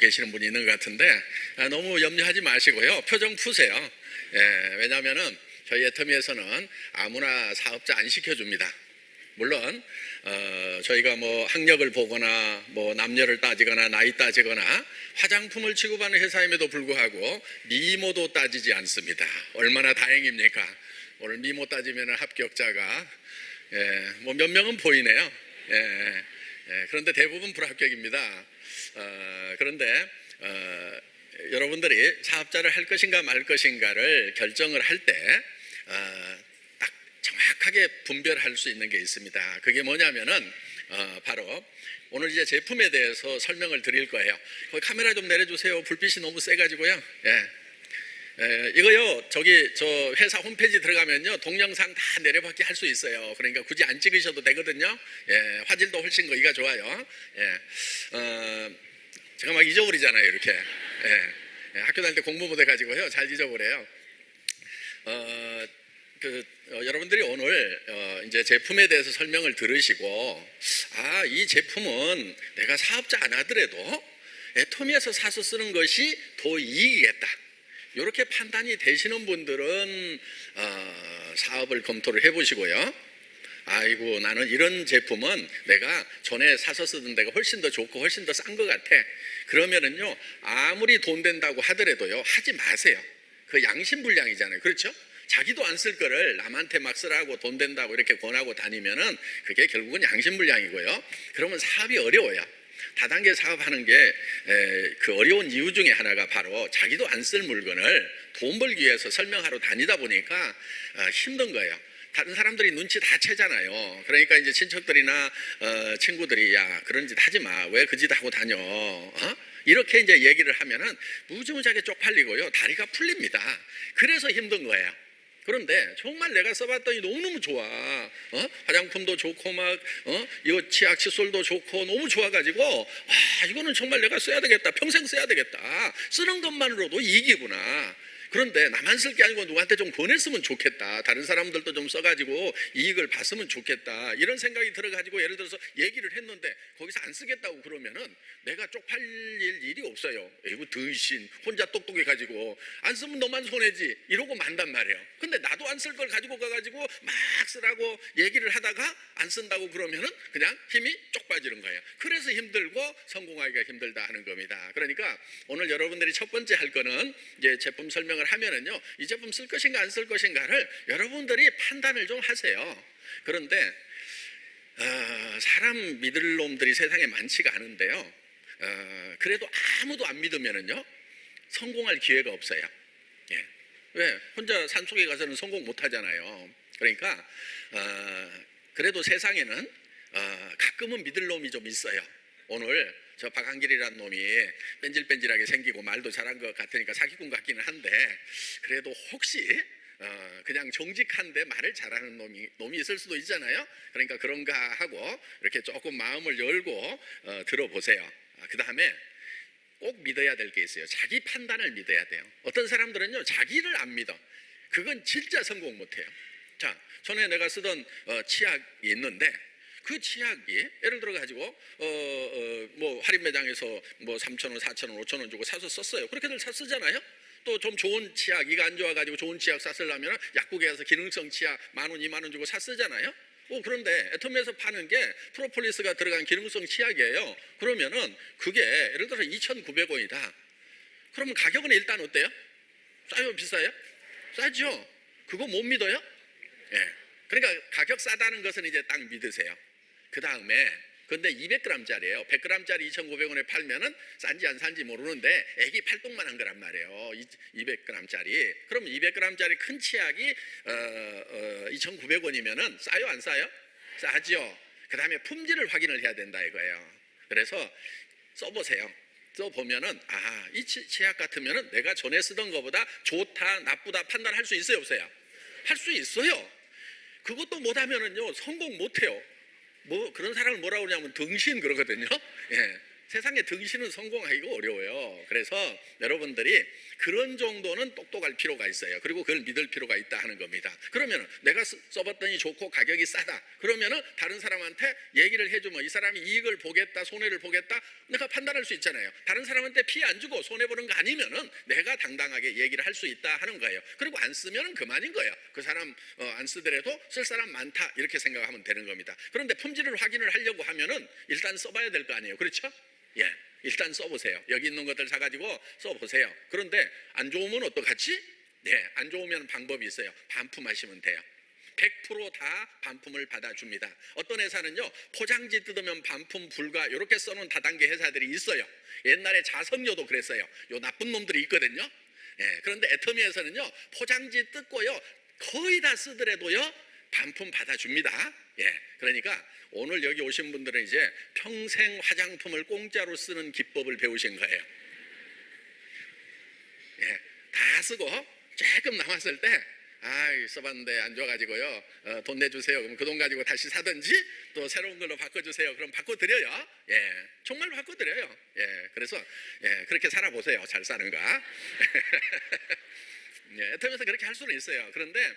계시는 분이 있는 것 같은데 너무 염려하지 마시고요. 표정 푸세요. 왜냐하면은 저희 애터미에서는 아무나 사업자 안 시켜줍니다. 물론 저희가 뭐 학력을 보거나 뭐 남녀를 따지거나 나이 따지거나 화장품을 취급하는 회사임에도 불구하고 미모도 따지지 않습니다. 얼마나 다행입니까? 오늘 미모 따지면 합격자가 뭐 몇 명은 보이네요. 그런데 대부분 불합격입니다. 그런데 여러분들이 사업자를 할 것인가 말 것인가를 결정을 할 때 딱 정확하게 분별할 수 있는 게 있습니다. 그게 뭐냐면은 바로 오늘 이제 제품에 대해서 설명을 드릴 거예요. 거기 카메라 좀 내려주세요. 불빛이 너무 세가지고요. 이거요, 저 회사 홈페이지 들어가면요, 동영상 다 내려받기 할 수 있어요. 그러니까 굳이 안 찍으셔도 되거든요. 화질도 훨씬 거기가 좋아요. 제가 막 잊어버리잖아요, 이렇게. 학교 다닐 때 공부 못 해가지고요, 잘 잊어버려요. 여러분들이 오늘 이제 제품에 대해서 설명을 들으시고, 이 제품은 내가 사업자 안 하더라도 애터미에서 사서 쓰는 것이 더 이익이겠다. 이렇게 판단이 되시는 분들은 사업을 검토를 해보시고요. 아이고, 나는 이런 제품은 내가 전에 사서 쓰던 데가 훨씬 더 좋고 훨씬 더 싼 것 같아. 그러면은요, 아무리 돈 된다고 하더라도요, 하지 마세요. 그 양심불량이잖아요. 그렇죠? 자기도 안 쓸 거를 남한테 막 쓰라고 돈 된다고 이렇게 권하고 다니면은 그게 결국은 양심불량이고요. 그러면 사업이 어려워요. 다단계 사업하는 게 그 어려운 이유 중에 하나가 바로 자기도 안 쓸 물건을 돈 벌기 위해서 설명하러 다니다 보니까 힘든 거예요. 다른 사람들이 눈치 다 채잖아요. 그러니까 이제 친척들이나 친구들이 야, 그런 짓 하지 마. 왜 그 짓 하고 다녀? 이렇게 이제 얘기를 하면은 무지무지하게 쪽팔리고요. 다리가 풀립니다. 그래서 힘든 거예요. 그런데 정말 내가 써봤더니 너무너무 좋아. 화장품도 좋고 막 이거 치약 칫솔도 좋고 너무 좋아가지고 이거는 정말 내가 써야 되겠다. 평생 써야 되겠다. 쓰는 것만으로도 이익이구나. 그런데 나만 쓸 게 아니고 누구한테 좀 보냈으면 좋겠다. 다른 사람들도 좀 써가지고 이익을 봤으면 좋겠다. 이런 생각이 들어가지고 예를 들어서 얘기를 했는데 거기서 안 쓰겠다고 그러면은 내가 쪽팔릴 일이 없어요. 이거 등신 혼자 똑똑해가지고 안 쓰면 너만 손해지 이러고 만단 말이에요. 근데 나도 안 쓸 걸 가지고 가가지고 막 쓰라고 얘기를 하다가 안 쓴다고 그러면은 그냥 힘이 쪽 빠지는 거예요. 그래서 힘들고 성공하기가 힘들다 하는 겁니다. 그러니까 오늘 여러분들이 첫 번째 할 거는 이제 제품 설명을 하면은요, 이 제품 쓸 것인가 안 쓸 것인가를 여러분들이 판단을 좀 하세요. 그런데 사람 믿을 놈들이 세상에 많지가 않은데요, 그래도 아무도 안 믿으면은요 성공할 기회가 없어요. 왜? 혼자 산속에 가서는 성공 못 하잖아요. 그러니까 그래도 세상에는 가끔은 믿을 놈이 좀 있어요. 오늘 저 박한길이라는 놈이 뺀질뺀질하게 생기고 말도 잘한 것 같으니까 사기꾼 같기는 한데, 그래도 혹시 그냥 정직한데 말을 잘하는 놈이 있을 수도 있잖아요. 그러니까 그런가 하고 이렇게 조금 마음을 열고 들어보세요. 그 다음에 꼭 믿어야 될 게 있어요. 자기 판단을 믿어야 돼요. 어떤 사람들은요, 자기를 안 믿어. 그건 진짜 성공 못해요. 자, 전에 내가 쓰던 치약이 있는데 그 치약이 예를 들어 가지고 뭐 할인 매장에서 뭐 3,000원, 4,000원, 5,000원 주고 사서 썼어요. 그렇게들 쓰잖아요. 또 좀 좋은 치약, 이가 안 좋아가지고 좋은 치약 샀으려면 약국에 가서 기능성 치약 10,000원, 20,000원 주고 쓰잖아요. 그런데 애터미에서 파는 게 프로폴리스가 들어간 기능성 치약이에요. 그러면은 그게 예를 들어서 2,900원이다. 그러면 가격은 일단 어때요? 싸요, 비싸요? 싸죠. 그거 못 믿어요? 그러니까 가격 싸다는 것은 이제 딱 믿으세요. 그 다음에 근데 200g짜리예요. 100g짜리 2,900원에 팔면은 싼지 안 싼지 모르는데 애기 팔뚝만 한 거란 말이에요. 200g짜리. 그럼 200g짜리 큰 치약이 2,900원이면은 싸요, 안 싸요? 싸죠. 그 다음에 품질을 확인을 해야 된다 이거예요. 그래서 써보세요. 써보면은 이 치약 같으면은 내가 전에 쓰던 것보다 좋다, 나쁘다 판단할 수 있어요, 없어요? 할 수 있어요. 그것도 못하면은요 성공 못해요. 뭐 그런 사람을 뭐라고 그러냐면 등신 그러거든요. 세상에 등신은 성공하기가 어려워요. 그래서 여러분들이 그런 정도는 똑똑할 필요가 있어요. 그리고 그걸 믿을 필요가 있다 하는 겁니다. 그러면 내가 써봤더니 좋고 가격이 싸다. 그러면 다른 사람한테 얘기를 해주면 이 사람이 이익을 보겠다, 손해를 보겠다, 내가 판단할 수 있잖아요. 다른 사람한테 피해 안 주고 손해보는 거 아니면은 내가 당당하게 얘기를 할 수 있다 하는 거예요. 그리고 안 쓰면 그만인 거예요. 그 사람 안 쓰더라도 쓸 사람 많다 이렇게 생각하면 되는 겁니다. 그런데 품질을 확인을 하려고 하면은 일단 써봐야 될 거 아니에요. 그렇죠? 예, 일단 써보세요. 여기 있는 것들 사가지고 써보세요. 그런데 안 좋으면 어떡하지? 네, 안 좋으면 방법이 있어요. 반품하시면 돼요. 100% 반품을 받아줍니다. 어떤 회사는요, 포장지 뜯으면 반품 불가 이렇게 써놓은 다단계 회사들이 있어요. 옛날에 자석료도 그랬어요. 요 나쁜 놈들이 있거든요. 예, 그런데 애터미에서는요, 포장지 뜯고요, 거의 다 쓰더라도요, 반품 받아줍니다. 예, 그러니까 오늘 여기 오신 분들은 이제 평생 화장품을 공짜로 쓰는 기법을 배우신 거예요. 예, 다 쓰고 조금 남았을 때 써봤는데 안 좋아가지고요, 돈 내주세요. 그럼 그 돈 가지고 다시 사든지 또 새로운 걸로 바꿔주세요. 그럼 바꿔드려요. 예, 정말 바꿔드려요. 예, 그래서 그렇게 살아보세요. 잘 사는가. 예, 애터미에서 그렇게 할 수는 있어요. 그런데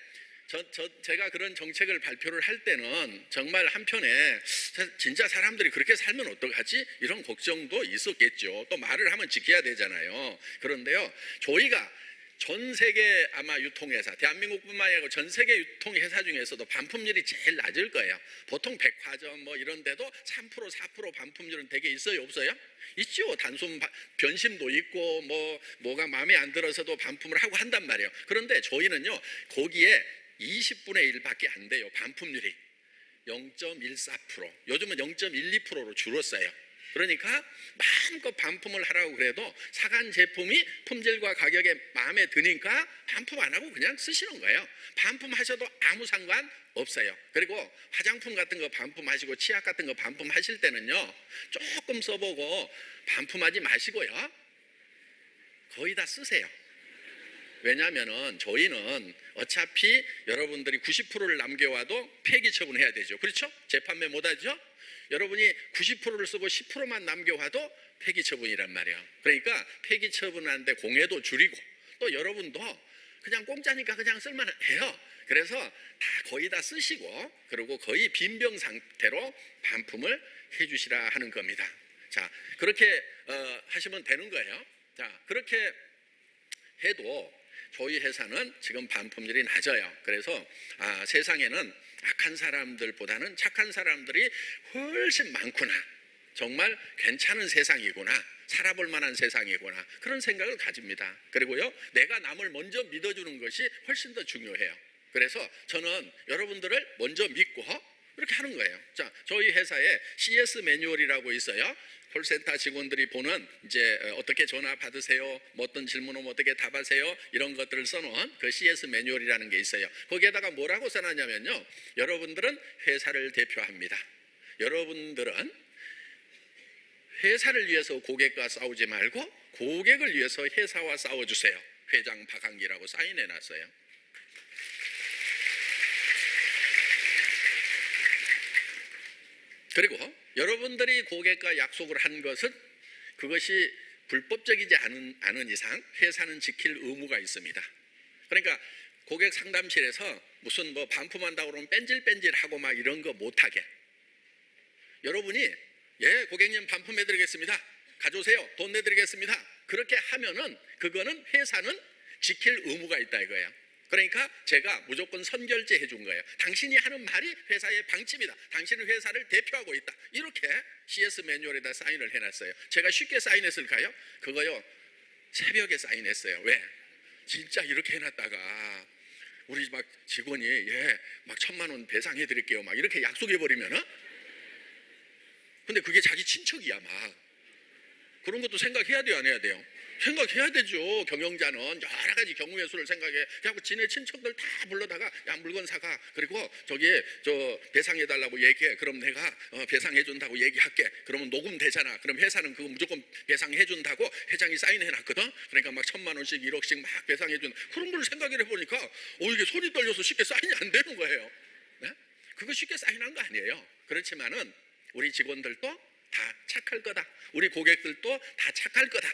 제가 그런 정책을 발표를 할 때는 정말 한편에 진짜 사람들이 그렇게 살면 어떡하지? 이런 걱정도 있었겠죠. 또 말을 하면 지켜야 되잖아요. 그런데요, 저희가 전 세계 아마 유통회사, 대한민국뿐만 아니라 전 세계 유통회사 중에서도 반품률이 제일 낮을 거예요. 보통 백화점 뭐 이런 데도 3% 4% 반품률은 되게 있어요, 없어요? 있죠. 단순 변심도 있고 뭐가 마음에 안 들어서도 반품을 하고 한단 말이에요. 그런데 저희는요, 거기에 20분의 1밖에 안 돼요. 반품률이 0.14%, 요즘은 0.12%로 줄었어요. 그러니까 마음껏 반품을 하라고 그래도 사간 제품이 품질과 가격에 마음에 드니까 반품 안 하고 그냥 쓰시는 거예요. 반품하셔도 아무 상관 없어요. 그리고 화장품 같은 거 반품하시고 치약 같은 거 반품하실 때는요, 조금 써보고 반품하지 마시고요, 거의 다 쓰세요. 왜냐하면은 저희는 어차피 여러분들이 90%를 남겨와도 폐기 처분해야 되죠. 그렇죠? 재판매 못하죠? 여러분이 90%를 쓰고 10%만 남겨와도 폐기 처분이란 말이에요. 그러니까 폐기 처분하는데 공해도 줄이고, 또 여러분도 그냥 공짜니까 그냥 쓸만해요. 그래서 거의 다 쓰시고, 그리고 거의 빈병 상태로 반품을 해주시라 하는 겁니다. 자, 그렇게 하시면 되는 거예요. 자, 그렇게 해도 저희 회사는 지금 반품률이 낮아요. 그래서 세상에는 악한 사람들보다는 착한 사람들이 훨씬 많구나, 정말 괜찮은 세상이구나, 살아볼 만한 세상이구나, 그런 생각을 가집니다. 그리고요, 내가 남을 먼저 믿어주는 것이 훨씬 더 중요해요. 그래서 저는 여러분들을 먼저 믿고 이렇게 하는 거예요. 자, 저희 회사에 CS 매뉴얼이라고 있어요. 콜센터 직원들이 보는 이제 어떻게 전화 받으세요, 뭐 어떤 질문 오면 어떻게 답하세요, 이런 것들을 써놓은 그 CS 매뉴얼이라는 게 있어요. 거기에다가 뭐라고 써놨냐면요, 여러분들은 회사를 대표합니다. 여러분들은 회사를 위해서 고객과 싸우지 말고 고객을 위해서 회사와 싸워주세요. 회장 박한기라고 사인해놨어요. 그리고 여러분들이 고객과 약속을 한 것은 그것이 불법적이지 않은 이상 회사는 지킬 의무가 있습니다. 그러니까 고객 상담실에서 무슨 반품한다고 그러면 뺀질뺀질하고 막 이런 거 못하게, 여러분이 예, 고객님 반품해드리겠습니다, 가져오세요, 돈 내드리겠습니다, 그렇게 하면은 그거는 회사는 지킬 의무가 있다 이거예요. 그러니까 제가 무조건 선결제 해준 거예요. 당신이 하는 말이 회사의 방침이다, 당신은 회사를 대표하고 있다, 이렇게 CS 매뉴얼에다 사인을 해놨어요. 제가 쉽게 사인했을까요? 그거요, 새벽에 사인했어요. 왜? 진짜 이렇게 해놨다가 우리 막 직원이 막 1,000만 원 배상해드릴게요 막 이렇게 약속해버리면은, 근데 그게 자기 친척이야. 막 그런 것도 생각해야 돼요, 안 해야 돼요? 생각해야 되죠. 경영자는 여러 가지 경우의 수를 생각해. 그래갖고 지네 친척들 다 불러다가 야, 물건 사가, 그리고 저 배상해달라고 얘기해. 그럼 내가 배상해준다고 얘기할게. 그러면 녹음되잖아. 그럼 회사는 그거 무조건 배상해준다고 회장이 사인해놨거든. 그러니까 막 1,000만 원씩 1억씩 막 배상해준, 그런 걸 생각을 해보니까 이게 손이 떨려서 쉽게 사인이 안 되는 거예요. 네? 그거 쉽게 사인한 거 아니에요. 그렇지만은 우리 직원들도 다 착할 거다. 우리 고객들도 다 착할 거다.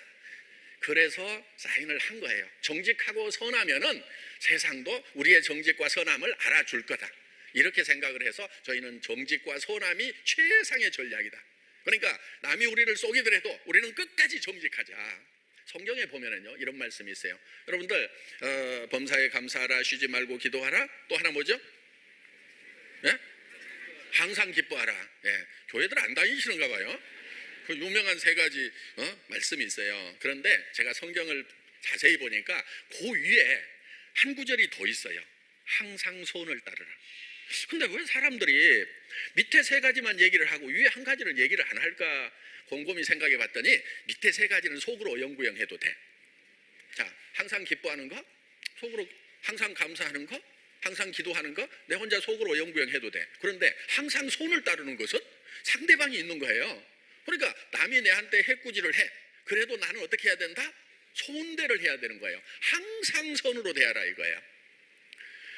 그래서 사인을 한 거예요. 정직하고 선하면은 세상도 우리의 정직과 선함을 알아줄 거다. 이렇게 생각을 해서 저희는 정직과 선함이 최상의 전략이다. 그러니까 남이 우리를 속이더라도 우리는 끝까지 정직하자. 성경에 보면은요 이런 말씀이 있어요. 여러분들 범사에 감사하라, 쉬지 말고 기도하라. 또 하나 뭐죠? 예? 항상 기뻐하라. 예. 교회들 안 다니시는가 봐요. 그 유명한 세 가지 말씀이 있어요. 그런데 제가 성경을 자세히 보니까 그 위에 한 구절이 더 있어요. 항상 소원을 따르라. 근데 왜 사람들이 밑에 세 가지만 얘기를 하고 위에 한 가지를 얘기를 안 할까 곰곰이 생각해 봤더니 밑에 세 가지는 속으로 어영부영 해도 돼. 자, 항상 기뻐하는 거, 속으로 항상 감사하는 거, 항상 기도하는 거, 내 혼자 속으로 어영부영 해도 돼. 그런데 항상 손을 따르는 것은 상대방이 있는 거예요. 그러니까 남이 내한테 해꾸지를 해. 그래도 나는 어떻게 해야 된다? 손대를 해야 되는 거예요. 항상 선으로 대하라 이거예요.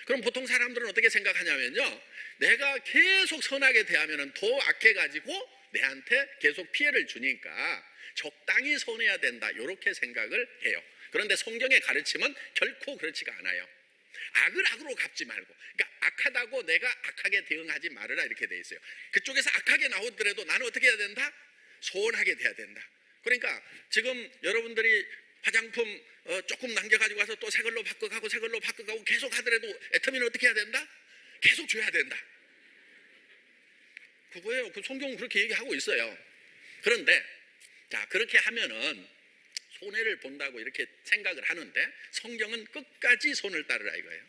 그럼 보통 사람들은 어떻게 생각하냐면요, 내가 계속 선하게 대하면 더 악해가지고 내한테 계속 피해를 주니까 적당히 선해야 된다 이렇게 생각을 해요. 그런데 성경의 가르침은 결코 그렇지가 않아요. 악을 악으로 갚지 말고, 그러니까 악하다고 내가 악하게 대응하지 말으라 이렇게 돼 있어요. 그쪽에서 악하게 나오더라도 나는 어떻게 해야 된다? 소원하게 돼야 된다. 그러니까 지금 여러분들이 화장품 조금 남겨가지고 와서 또 새 걸로 바꿔가고 새 걸로 바꿔가고 계속 하더라도 애터미는 어떻게 해야 된다? 계속 줘야 된다. 그거예요. 그 성경은 그렇게 얘기하고 있어요. 그런데 자, 그렇게 하면은 손해를 본다고 이렇게 생각을 하는데 성경은 끝까지 손을 따르라 이거예요.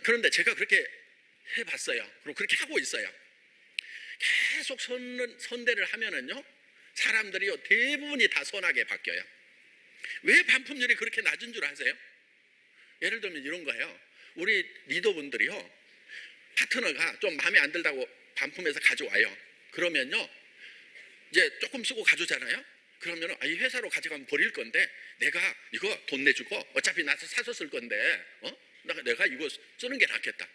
그런데 제가 그렇게 해봤어요. 그리고 그렇게 하고 있어요. 계속 선대를 하면은요, 사람들이요 대부분이 다 선하게 바뀌어요. 왜 반품률이 그렇게 낮은 줄 아세요? 예를 들면 이런 거예요. 우리 리더분들이요, 파트너가 좀 마음에 안 들다고 반품해서 가져와요. 그러면요, 이제 조금 쓰고 가져오잖아요. 그러면 이 회사로 가져가면 버릴 건데 내가 이거 돈 내주고 어차피 나서 사서 쓸 건데 내가 이거 쓰는 게 낫겠다.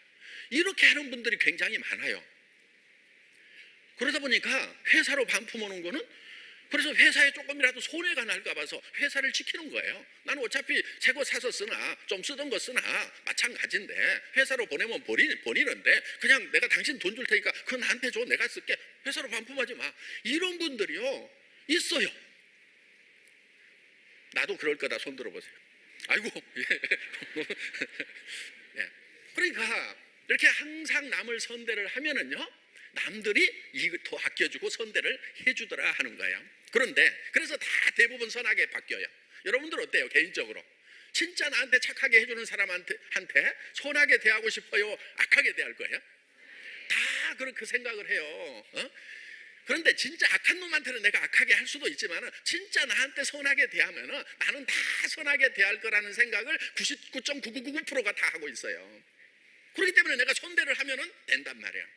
이렇게 하는 분들이 굉장히 많아요. 그러다 보니까 회사로 반품 오는 거는, 그래서 회사에 조금이라도 손해가 날까 봐서 회사를 지키는 거예요. 나는 어차피 새 거 사서 쓰나 좀 쓰던 거 쓰나 마찬가지인데 회사로 보내면 버리는데 그냥 내가 당신 돈 줄 테니까 그거 나한테 줘, 내가 쓸게, 회사로 반품하지 마. 이런 분들이요 있어요. 나도 그럴 거다. 손 들어보세요. 아이고. 예. 그러니까 이렇게 항상 남을 선대를 하면은요, 남들이 더 아껴주고 선대를 해주더라 하는 거예요. 그래서 다 대부분 선하게 바뀌어요. 여러분들 어때요? 개인적으로 진짜 나한테 착하게 해주는 사람한테 선하게 대하고 싶어요? 악하게 대할 거예요? 다 그렇게 생각을 해요. 그런데 진짜 악한 놈한테는 내가 악하게 할 수도 있지만 진짜 나한테 선하게 대하면 나는 다 선하게 대할 거라는 생각을 99.9999%가 다 하고 있어요. 그렇기 때문에 내가 선대를 하면 된단 말이에요.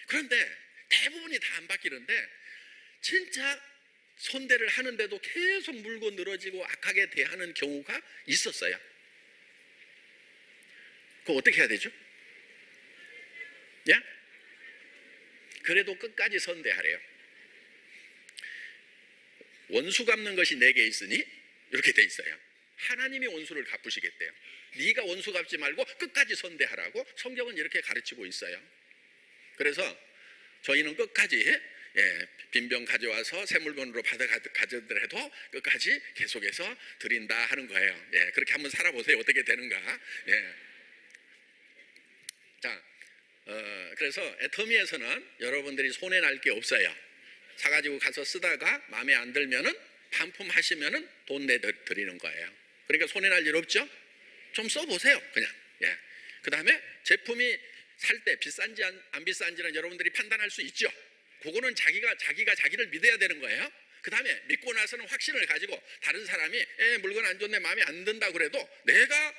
그런데 대부분이 다 안 바뀌는데 진짜 선대를 하는데도 계속 물고 늘어지고 악하게 대하는 경우가 있었어요. 그거 어떻게 해야 되죠? 예? 그래도 끝까지 선대하래요. 원수 갚는 것이 내게 있으니 이렇게 돼 있어요. 하나님이 원수를 갚으시겠대요. 네가 원수 갚지 말고 끝까지 선대하라고 성경은 이렇게 가르치고 있어요. 그래서 저희는 끝까지 빈병 가져와서 새 물건으로 받아 가져더라도 끝까지 계속해서 드린다 하는 거예요. 그렇게 한번 살아보세요. 어떻게 되는가. 자, 그래서 애터미에서는 여러분들이 손해날 게 없어요. 사가지고 가서 쓰다가 마음에 안 들면은 반품하시면은 돈 내드리는 거예요. 그러니까 손해날 일 없죠? 좀 써보세요. 그냥. 그 다음에 제품이 살 때 비싼지 안 비싼지는 여러분들이 판단할 수 있죠. 그거는 자기가 자기를 믿어야 되는 거예요. 그 다음에 믿고 나서는 확신을 가지고 다른 사람이 물건 안 좋네, 마음에 안 든다 그래도 내가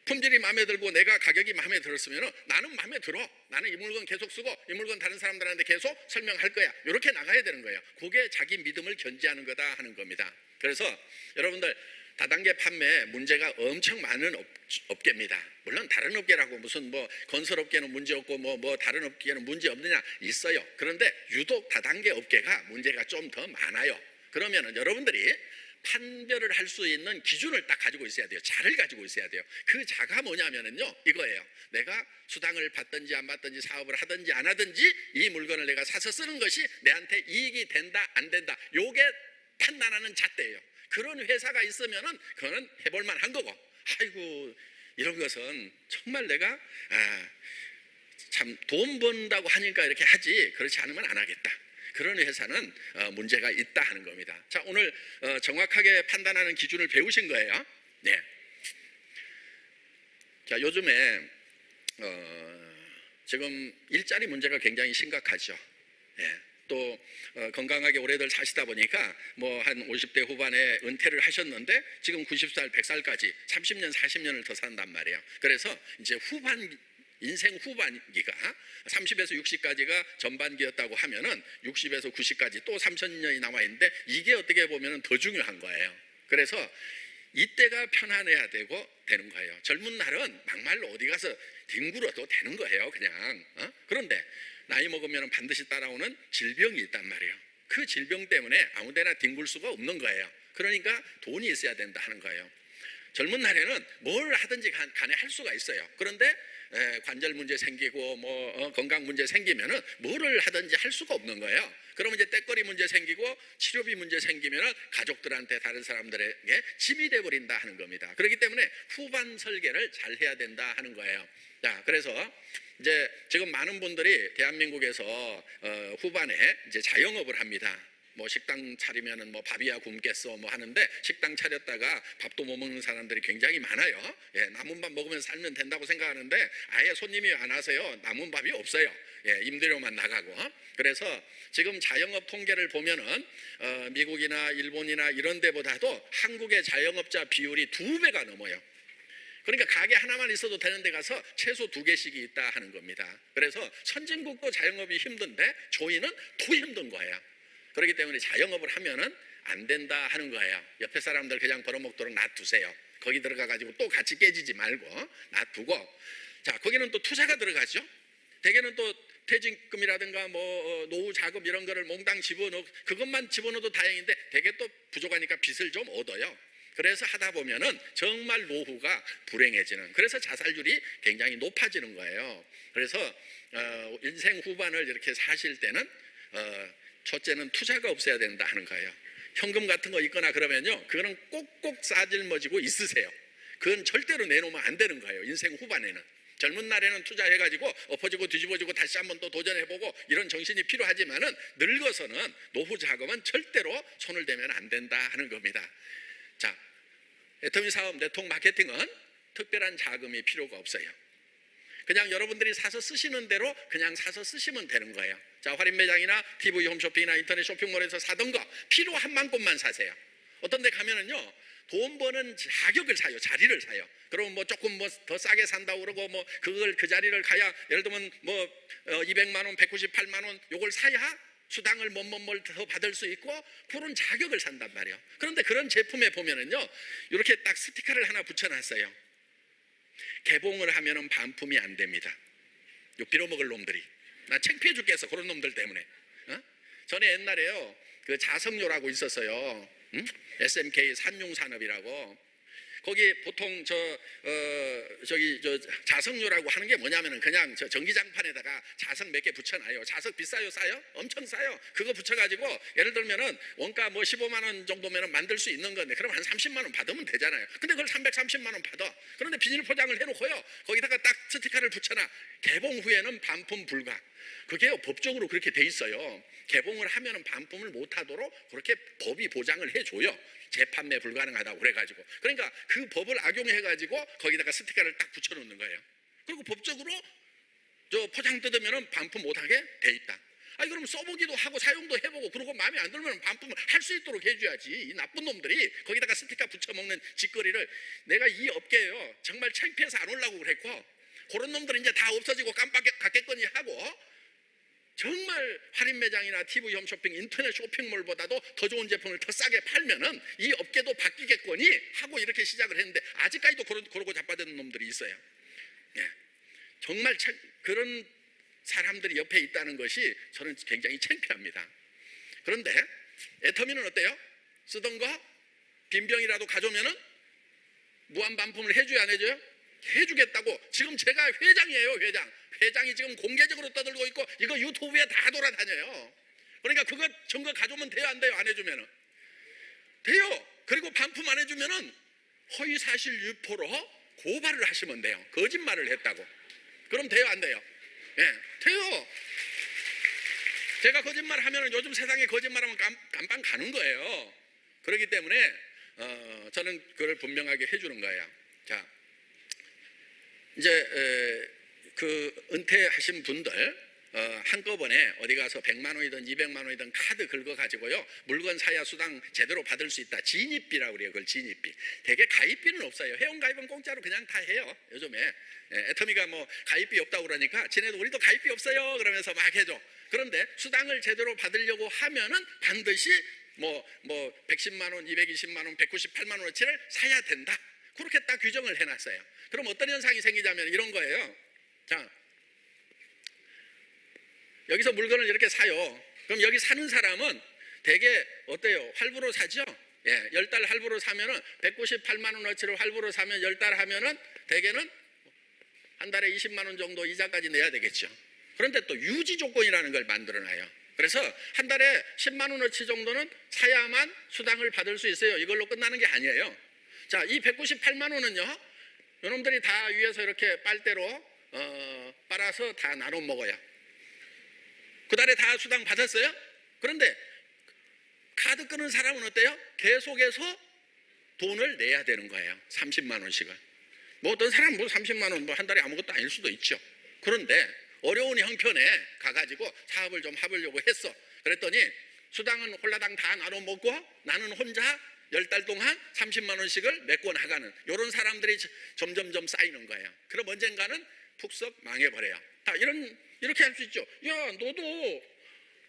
품질이 마음에 들고 내가 가격이 마음에 들었으면 나는 마음에 들어. 나는 이 물건 계속 쓰고 이 물건 다른 사람들한테 계속 설명할 거야. 이렇게 나가야 되는 거예요. 그게 자기 믿음을 견지하는 거다 하는 겁니다. 그래서 여러분들 다단계 판매 문제가 엄청 많은 업계입니다. 물론 다른 업계라고 무슨 뭐 건설업계는 문제 없고 뭐 다른 업계는 문제 없느냐 있어요. 그런데 유독 다단계 업계가 문제가 좀 더 많아요. 그러면은 여러분들이 판별을 할 수 있는 기준을 딱 가지고 있어야 돼요. 자를 가지고 있어야 돼요. 그 자가 뭐냐면은요, 이거예요. 내가 수당을 받든지 안 받든지 사업을 하든지 안 하든지 이 물건을 내가 사서 쓰는 것이 내한테 이익이 된다 안 된다, 요게 판단하는 잣대예요. 그런 회사가 있으면은 그거는 해볼 만한 거고, 아이고 이런 것은 정말 내가 참 돈 번다고 하니까 이렇게 하지, 그렇지 않으면 안 하겠다, 그런 회사는 문제가 있다 하는 겁니다. 자, 오늘 정확하게 판단하는 기준을 배우신 거예요. 네. 자, 요즘에 지금 일자리 문제가 굉장히 심각하죠. 네. 또 건강하게 오래들 사시다 보니까 뭐 한 50대 후반에 은퇴를 하셨는데 지금 90살, 100살까지 30년, 40년을 더 산단 말이에요. 그래서 이제 인생 후반기가 30에서 60까지가 전반기였다고 하면은 60에서 90까지 또 30년이 남아 있는데, 이게 어떻게 보면은 더 중요한 거예요. 그래서 이때가 편안해야 되는 거예요. 젊은 날은 막말로 어디 가서 뒹굴어도 되는 거예요, 그냥. 그런데 나이 먹으면 반드시 따라오는 질병이 있단 말이에요. 그 질병 때문에 아무데나 뒹굴 수가 없는 거예요. 그러니까 돈이 있어야 된다 하는 거예요. 젊은 날에는 뭘 하든지 간에 할 수가 있어요. 그런데 관절 문제 생기고 뭐 건강 문제 생기면은 뭐를 하든지 할 수가 없는 거예요. 그러면 이제 때거리 문제 생기고 치료비 문제 생기면은 가족들한테, 다른 사람들에게 짐이 돼 버린다 하는 겁니다. 그렇기 때문에 후반 설계를 잘 해야 된다 하는 거예요. 자, 그래서 이제 지금 많은 분들이 대한민국에서 후반에 이제 자영업을 합니다. 뭐 식당 차리면은 뭐 밥이야 굶겠어 뭐 하는데, 식당 차렸다가 밥도 못 먹는 사람들이 굉장히 많아요. 예, 남은 밥 먹으면 살면 된다고 생각하는데 아예 손님이 안 와서요, 남은 밥이 없어요. 예, 임대료만 나가고. 그래서 지금 자영업 통계를 보면은 미국이나 일본이나 이런 데보다도 한국의 자영업자 비율이 2배가 넘어요. 그러니까 가게 하나만 있어도 되는 데 가서 최소 2개씩이 있다 하는 겁니다. 그래서 선진국도 자영업이 힘든데 저희는 더 힘든 거예요. 그렇기 때문에 자영업을 하면은 안 된다 하는 거예요. 옆에 사람들 그냥 벌어먹도록 놔두세요. 거기 들어가가지고 또 같이 깨지지 말고 놔두고. 자, 거기는 또 투자가 들어가죠. 대개는 또 퇴직금이라든가 뭐 노후 자금 이런 거를 몽땅 집어넣고, 그것만 집어넣어도 다행인데 대개 또 부족하니까 빚을 좀 얻어요. 그래서 하다 보면은 정말 노후가 불행해지는, 그래서 자살률이 굉장히 높아지는 거예요. 그래서 인생 후반을 이렇게 사실 때는 첫째는 투자가 없어야 된다 하는 거예요. 현금 같은 거 있거나 그러면요, 그거는 꼭꼭 싸질머지고 있으세요. 그건 절대로 내놓으면 안 되는 거예요, 인생 후반에는. 젊은 날에는 투자해가지고 엎어지고 뒤집어지고 다시 한번 또 도전해보고 이런 정신이 필요하지만은 늙어서는 노후 자금은 절대로 손을 대면 안 된다 하는 겁니다. 자, 애터미 사업 네트워크 마케팅은 특별한 자금이 필요가 없어요. 그냥 여러분들이 사서 쓰시는 대로 그냥 사서 쓰시면 되는 거예요. 자, 할인 매장이나 TV 홈쇼핑이나 인터넷 쇼핑몰에서 사던 거 필요한 만큼만 사세요. 어떤 데 가면은요, 돈 버는 자격을 사요. 자리를 사요. 그러면 뭐 조금 뭐 더 싸게 산다고 그러고 뭐 그걸 그 자리를 가야, 예를 들면 뭐 200만 원, 198만 원 요걸 사야 수당을 뭘 더 받을 수 있고 그런 자격을 산단 말이에요. 그런데 그런 제품에 보면은요, 이렇게 딱 스티커를 하나 붙여놨어요. 개봉을 하면은 반품이 안 됩니다. 요 빌어먹을 놈들이. 나 창피해 죽겠어, 그런 놈들 때문에. 전에 옛날에요, 그 자석료라고 있었어요. SMK 산용산업이라고. 거기 보통 저기 자석료라고 하는 게 뭐냐면은 그냥 저 전기장판에다가 자석 몇 개 붙여놔요. 자석 비싸요, 싸요? 엄청 싸요. 그거 붙여가지고 예를 들면은 원가 뭐 15만 원 정도면은 만들 수 있는 건데, 그럼 한 30만 원 받으면 되잖아요. 근데 그걸 330만 원 받아. 그런데 비닐 포장을 해놓고요, 거기다가 딱 스티커를 붙여놔. 개봉 후에는 반품 불가. 그게요, 법적으로 그렇게 돼 있어요. 개봉을 하면은 반품을 못하도록 그렇게 법이 보장을 해줘요. 재판매 불가능하다고 그래가지고. 그러니까 그 법을 악용해가지고 거기다가 스티커를 딱 붙여놓는 거예요. 그리고 법적으로 저 포장 뜯으면은 반품 못하게 돼 있다. 아니 그럼 써보기도 하고 사용도 해보고, 그러고 마음에 안 들면 반품을 할 수 있도록 해줘야지. 이 나쁜 놈들이 거기다가 스티커 붙여먹는 짓거리를, 내가 이 업계에요 정말 창피해서 안 오려고 그랬고, 그런 놈들은 이제 다 없어지고 깜빡 갔겠거니 하고 정말 할인 매장이나 TV 홈쇼핑, 인터넷 쇼핑몰보다도 더 좋은 제품을 더 싸게 팔면은 이 업계도 바뀌겠거니 하고 이렇게 시작을 했는데 아직까지도 그러고 자빠지는 놈들이 있어요. 예. 정말 그런 사람들이 옆에 있다는 것이 저는 굉장히 창피합니다. 그런데 애터미는 어때요? 쓰던 거 빈병이라도 가져오면은 무한 반품을 해줘야 안 해줘요? 해주겠다고. 지금 제가 회장이에요. 회장이 지금 공개적으로 떠들고 있고 이거 유튜브에 다 돌아다녀요. 그러니까 그거 증거 가져오면 돼요, 안 돼요? 안 해주면은 돼요. 그리고 반품 안 해주면은 허위사실 유포로 고발을 하시면 돼요. 거짓말을 했다고. 그럼 돼요, 안 돼요? 예, 돼요. 제가 거짓말하면은 요즘 세상에 거짓말하면 깜빵 가는 거예요. 그렇기 때문에 저는 그걸 분명하게 해주는 거예요. 자, 이제 그 은퇴하신 분들 한꺼번에 어디 가서 100만 원이든 200만 원이든 카드 긁어가지고요 물건 사야 수당 제대로 받을 수 있다. 진입비라고 그래요. 그걸 진입비. 되게 가입비는 없어요. 회원가입은 공짜로 그냥 다 해요. 요즘에 애터미가 뭐 가입비 없다고 그러니까 지네도 우리도 가입비 없어요 그러면서 막 해줘. 그런데 수당을 제대로 받으려고 하면은 반드시 뭐 110만 원, 220만 원, 198만 원어치를 사야 된다. 그렇게 딱 규정을 해놨어요. 그럼 어떤 현상이 생기냐면 이런 거예요. 자, 여기서 물건을 이렇게 사요. 그럼 여기 사는 사람은 되게 어때요? 할부로 사죠? 예, 10달 할부로 사면은 198만 원어치를 할부로 사면 10달 하면은 대개는 한 달에 20만 원 정도 이자까지 내야 되겠죠. 그런데 또 유지 조건이라는 걸 만들어놔요. 그래서 한 달에 10만 원어치 정도는 사야만 수당을 받을 수 있어요. 이걸로 끝나는 게 아니에요. 자, 이 198만 원은요, 요놈들이 다 위에서 이렇게 빨대로 빨아서 다 나눠 먹어요. 그 달에 다 수당 받았어요? 그런데 카드 끄는 사람은 어때요? 계속해서 돈을 내야 되는 거예요. 30만 원씩을. 뭐 어떤 사람은 뭐 30만 원 뭐 한 달에 아무것도 아닐 수도 있죠. 그런데 어려운 형편에 가가지고 사업을 좀 해보려고 했어. 그랬더니 수당은 홀라당 다 나눠 먹고 나는 혼자 10달 동안 30만 원씩을 메꿔 나가는 이런 사람들이 점점점 쌓이는 거예요. 그럼 언젠가는 푹썩 망해버려요. 이렇게 할 수 있죠. 야,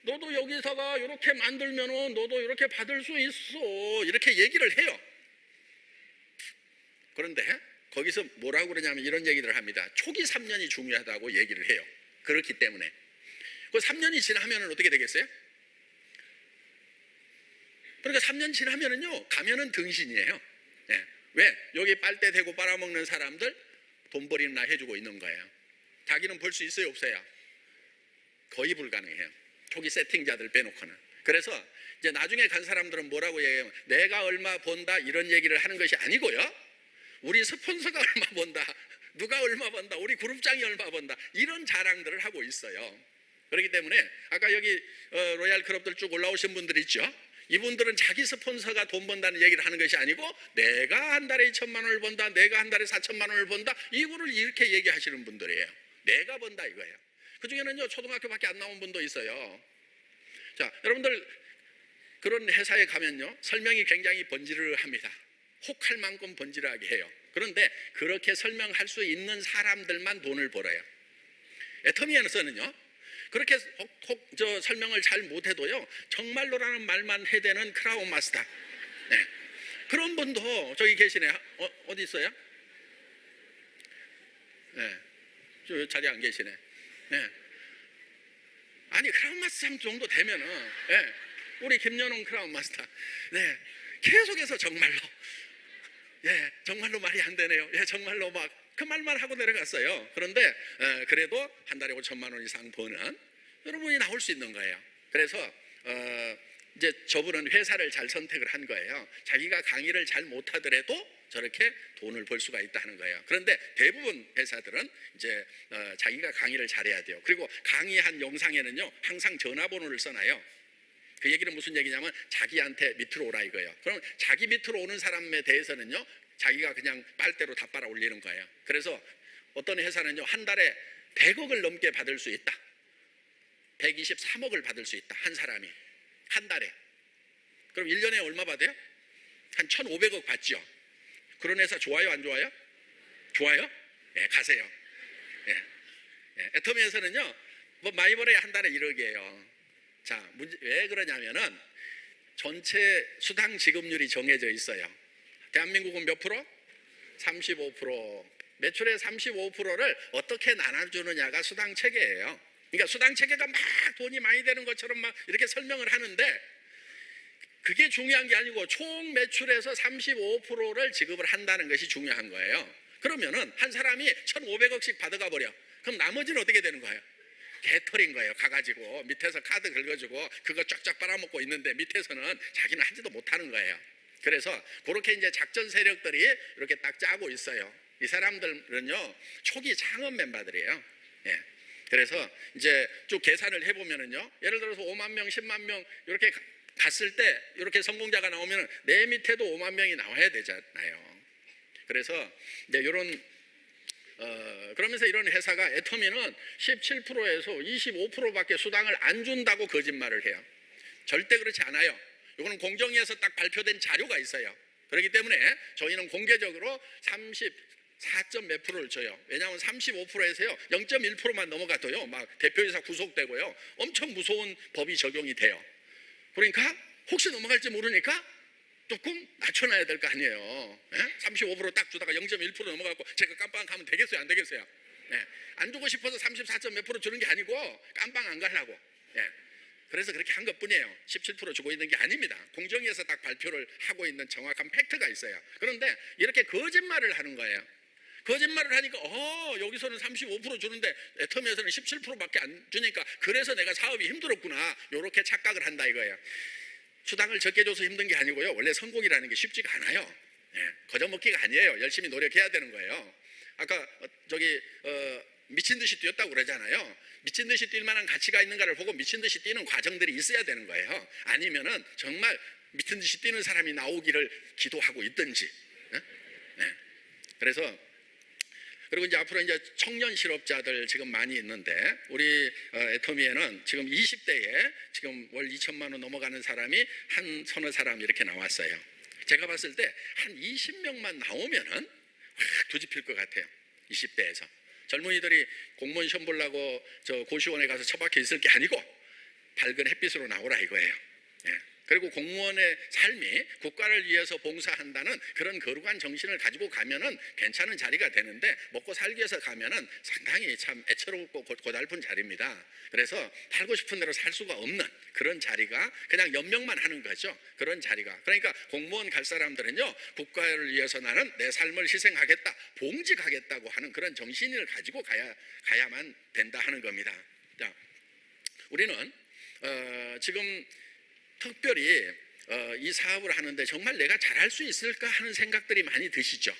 너도 여기서가 이렇게 만들면은 너도 이렇게 받을 수 있어. 이렇게 얘기를 해요. 그런데 거기서 뭐라고 그러냐면 이런 얘기를 합니다. 초기 3년이 중요하다고 얘기를 해요. 그렇기 때문에. 그 3년이 지나면은 어떻게 되겠어요? 그러니까 3년 지나면은요, 가면은 등신이에요. 예. 왜? 여기 빨대 대고 빨아먹는 사람들 돈벌이나 해주고 있는 거예요. 자기는 벌 수 있어요, 없어요? 거의 불가능해요. 초기 세팅자들 빼놓고는. 그래서 이제 나중에 간 사람들은 뭐라고 얘기해요? 내가 얼마 번다 이런 얘기를 하는 것이 아니고요. 우리 스폰서가 얼마 번다, 누가 얼마 번다, 우리 그룹장이 얼마 번다 이런 자랑들을 하고 있어요. 그렇기 때문에 아까 여기 로얄 클럽들 쭉 올라오신 분들 있죠? 이분들은 자기 스폰서가 돈 번다는 얘기를 하는 것이 아니고 내가 한 달에 2천만 원을 번다, 내가 한 달에 4천만 원을 번다 이거를 이렇게 얘기하시는 분들이에요. 내가 번다 이거예요. 그 중에는요 초등학교밖에 안 나온 분도 있어요. 자, 여러분들 그런 회사에 가면요 설명이 굉장히 번지르합니다. 혹할 만큼 번지르하게 해요. 그런데 그렇게 설명할 수 있는 사람들만 돈을 벌어요. 애터미에서는요 그렇게 설명을 잘 못해도요 정말로라는 말만 해대는 크라운 마스터, 네. 그런 분도 저기 계시네. 어디 있어요? 네. 저 자리 안 계시네. 네. 아니 크라운 마스터 정도 되면은 네. 우리 김연웅 크라운 마스터, 네. 계속해서 정말로, 예, 정말로 말이 안 되네요. 예, 정말로 막 그 말만 하고 내려갔어요. 그런데 그래도 한 달에 5천만 원 이상 버는 여러분이 나올 수 있는 거예요. 그래서 이제 저분은 회사를 잘 선택을 한 거예요. 자기가 강의를 잘 못하더라도 저렇게 돈을 벌 수가 있다는 거예요. 그런데 대부분 회사들은 이제 자기가 강의를 잘해야 돼요. 그리고 강의한 영상에는요 항상 전화번호를 써놔요. 그 얘기는 무슨 얘기냐면 자기한테 밑으로 오라 이거예요. 그럼 자기 밑으로 오는 사람에 대해서는요 자기가 그냥 빨대로 다 빨아 올리는 거예요. 그래서 어떤 회사는요 한 달에 100억을 넘게 받을 수 있다. 123억을 받을 수 있다. 한 사람이 한 달에. 그럼 1년에 얼마 받아요? 한 1,500억 받죠. 그런 회사 좋아요, 안 좋아요? 좋아요? 예, 가세요. 예. 애터미에서는요 뭐 많이 벌어야 한 달에 1억이에요. 자, 왜 그러냐면은 전체 수당 지급률이 정해져 있어요. 대한민국은 몇 프로? 35%. 매출의 35%를 어떻게 나눠주느냐가 수당 체계예요. 그러니까 수당 체계가 막 돈이 많이 되는 것처럼 막 이렇게 설명을 하는데 그게 중요한 게 아니고 총 매출에서 35%를 지급을 한다는 것이 중요한 거예요. 그러면은 한 사람이 1,500억씩 받아가 버려. 그럼 나머지는 어떻게 되는 거예요? 개털인 거예요. 가가지고 밑에서 카드 긁어주고 그거 쫙쫙 빨아먹고 있는데 밑에서는 자기는 하지도 못하는 거예요. 그래서 그렇게 이제 작전 세력들이 이렇게 딱 짜고 있어요. 이 사람들은요 초기 창업 멤버들이에요. 예. 그래서 이제 쭉 계산을 해보면은요, 예를 들어서 5만 명, 10만 명 이렇게 갔을 때 이렇게 성공자가 나오면 내 밑에도 5만 명이 나와야 되잖아요. 그래서 이제 이런 그러면서 이런 회사가 애터미는 17%에서 25%밖에 수당을 안 준다고 거짓말을 해요. 절대 그렇지 않아요. 이거는 공정위에서 딱 발표된 자료가 있어요. 그렇기 때문에 저희는 공개적으로 34점 몇 프로를 줘요. 왜냐하면 35%에서요 0.1%만 넘어가도요 막 대표이사 구속되고요 엄청 무서운 법이 적용이 돼요. 그러니까 혹시 넘어갈지 모르니까 조금 낮춰놔야 될 거 아니에요. 35% 주다가 0.1% 넘어가고 제가 깜빵 가면 되겠어요? 안 되겠어요? 예. 안 주고 싶어서 34점 몇 프로 주는 게 아니고 깜빵 안 가려고. 예. 그래서 그렇게 한 것뿐이에요. 17% 주고 있는 게 아닙니다. 공정위에서 딱 발표를 하고 있는 정확한 팩트가 있어요. 그런데 이렇게 거짓말을 하는 거예요. 거짓말을 하니까 여기서는 35% 주는데 애터미에서는 17%밖에 안 주니까 그래서 내가 사업이 힘들었구나 이렇게 착각을 한다 이거예요. 수당을 적게 줘서 힘든 게 아니고요. 원래 성공이라는 게 쉽지가 않아요. 예, 거저먹기가 아니에요. 열심히 노력해야 되는 거예요. 아까 미친 듯이 뛰었다고 그러잖아요. 미친 듯이 뛸 만한 가치가 있는가를 보고 미친 듯이 뛰는 과정들이 있어야 되는 거예요. 아니면은 정말 미친 듯이 뛰는 사람이 나오기를 기도하고 있든지. 예? 예. 그래서 그리고 이제 앞으로 이제 청년 실업자들 지금 많이 있는데 우리 애터미에는 지금 20대에 지금 월 2천만 원 넘어가는 사람이 한 서너 사람 이렇게 나왔어요. 제가 봤을 때 한 20명만 나오면은 확 뒤집힐 것 같아요. 20대에서 젊은이들이 공무원 시험 보려고 저 고시원에 가서 처박혀 있을 게 아니고 밝은 햇빛으로 나오라 이거예요. 예. 그리고 공무원의 삶이 국가를 위해서 봉사한다는 그런 거룩한 정신을 가지고 가면은 괜찮은 자리가 되는데 먹고 살기 위해서 가면은 상당히 참 애처롭고 고달픈 자리입니다. 그래서 살고 싶은 대로 살 수가 없는 그런 자리가 그냥 연명만 하는 거죠. 그런 자리가. 그러니까 공무원 갈 사람들은요 국가를 위해서 나는 내 삶을 희생하겠다, 봉직하겠다고 하는 그런 정신을 가지고 가야만 된다 하는 겁니다. 자, 우리는 지금 특별히 이 사업을 하는데 정말 내가 잘할 수 있을까 하는 생각들이 많이 드시죠.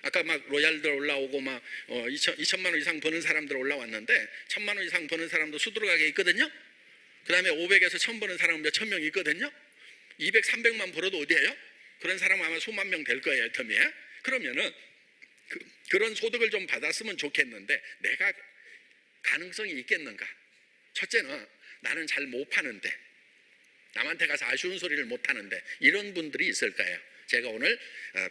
아까 막 로얄들 올라오고 막 2천만 원 이상 버는 사람들 올라왔는데 1,000만 원 이상 버는 사람도 수두룩하게 있거든요. 그 다음에 500에서 1,000 버는 사람은 몇천 명 있거든요. 200, 300만 벌어도 어디예요? 그런 사람은 아마 수만 명 될 거예요, 애터미에. 그러면은 그런 소득을 좀 받았으면 좋겠는데 내가 가능성이 있겠는가? 첫째는 나는 잘 못 파는데, 남한테 가서 아쉬운 소리를 못 하는데, 이런 분들이 있을 거예요. 제가 오늘